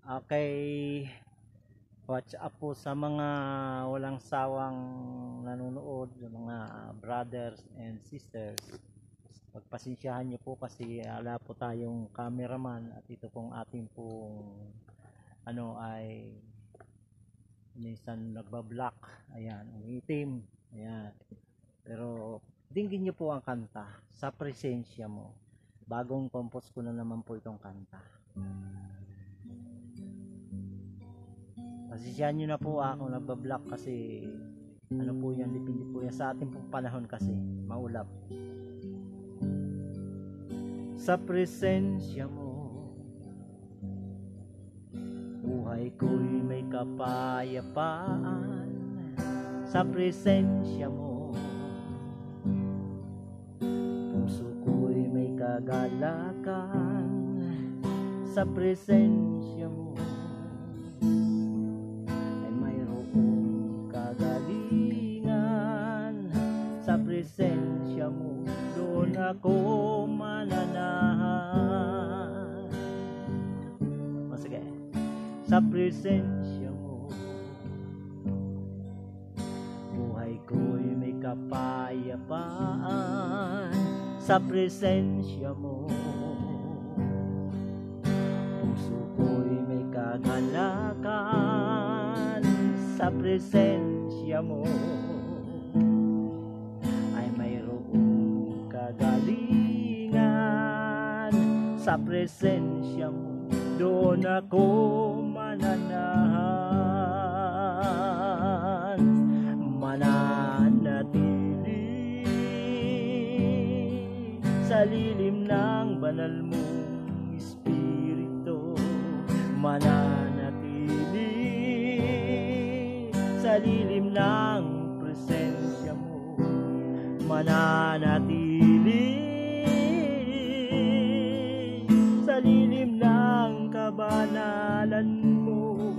Okay, watch up po sa mga walang sawang nanonood, yung mga brothers and sisters. Pagpasensyahan niyo po kasi wala po tayong cameraman at ito pong ating pong ay minsan nagbablock. Ayan, umiitim. Ayan. Pero dinggin niyo po ang kanta, Sa Presensya Mo. Bagong compose ko na naman po itong kanta. Pasensyahan nyo na po ako nagbablock kasi po yan, depende po yan sa ating pong panahon kasi maulap. Sa presensya mo, buhay ko'y may kapayapaan. Sa presensya mo, puso ko'y may kagalakan. Sa presensya mo, presensya mo, doon ako mananahan. Sige. Sa presensya mo, buhay ko'y may kapayapaan. Sa presensya mo, puso ko'y may kagalakan. Sa presensya mo, sa presensya mo, doon ako mananahan. Mananatili sa lilim ng banal mong Espiritu. Mananatili sa lilim ng presensya mo. Mananatili sa lilim ng kabanalan mo.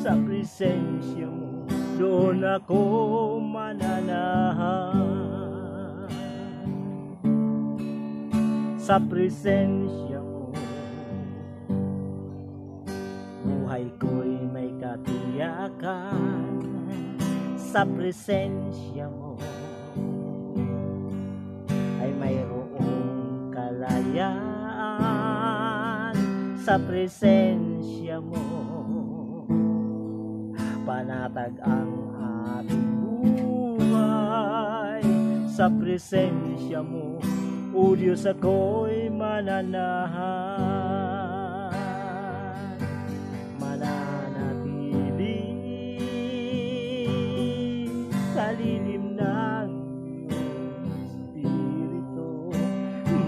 Sa presensya mo, doon ako mananahan. Sa presensya mo, buhay ko'y may katiyakan. Sa presensya mo ay mayroong kalayaan. Sa presensya mo, panatag ang ating buhay. Sa presensya mo, o Diyos, ako'y mananahan. Mananatili sa lilim ng Espiritu.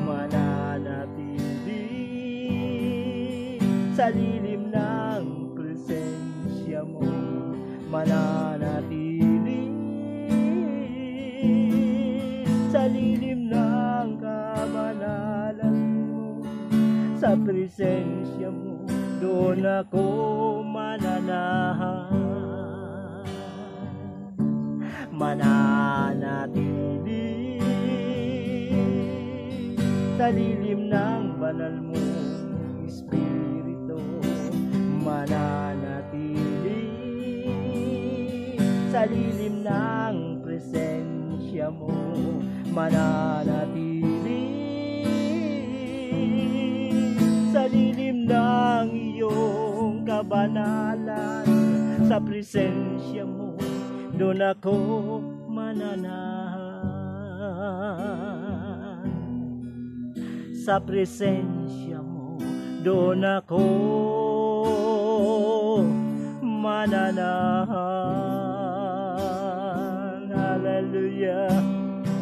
Mananatili sa lilim ng presensya mo. Mananatili sa lilim ng kabanalan mo. Sa presensya mo, doon ako mananahan. Mananatili sa lilim ng banal mong Espiritu. Mananatili sa lilim ng presensya mo. Mananatili sa lilim ng iyong kabanalan. Sa presensya mo, doon ako mananahan. Sa presensya mo, doon ako mananahan. Hallelujah.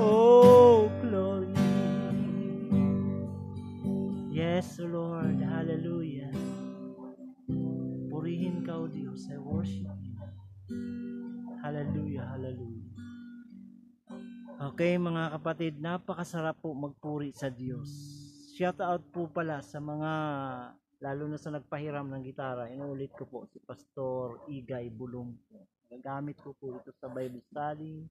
Oh, glory. Yes, Lord. Hallelujah. Purihin ka, O Diyos. I worship you. Hallelujah. Hallelujah. Okay, mga kapatid, napakasarap po magpuri sa Diyos. Shout out po pala sa mga, lalo na sa nagpahiram ng gitara. Inuulit ko po si Pastor Igay Bulong. Gagamit ko po ito sa Bible study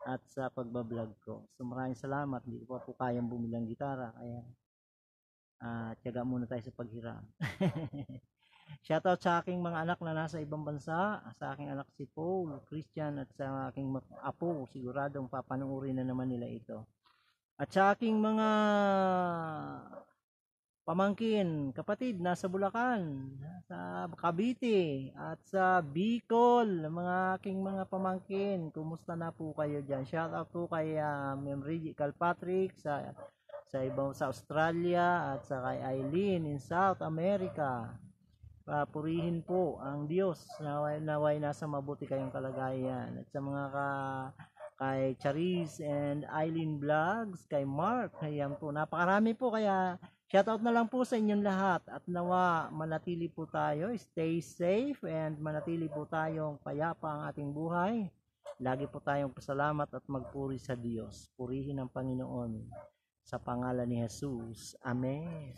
at sa pagbablog ko. So maraming salamat. Hindi ko pa po kayang bumili ng gitara. Kaya tiyaga muna tayo sa paghiram. Shoutout sa aking mga anak na nasa ibang bansa, sa aking anak si Paul, Christian, at sa aking apo, siguradong papanoorin na naman nila ito. At sa aking mga pamangkin, kapatid, nasa Bulacan, sa Cavite, at sa Bicol, mga aking mga pamangkin, kumusta na po kayo dyan? Shoutout po kay Ma'am Reggie Calpatrick sa ibang sa Australia at sa kay Eileen in South America. Purihin po ang Diyos, naway nasa mabuti kayong kalagayan. At sa mga kay Charis and Eileen Vlogs, kay Mark, ayan po, napakarami po, kaya shoutout na lang po sa inyong lahat at nawa manatili po tayo, stay safe and manatili po tayong payapa ang ating buhay. Lagi po tayong pasalamat at magpuri sa Diyos. Purihin ang Panginoon sa pangalan ni Jesus. Amen.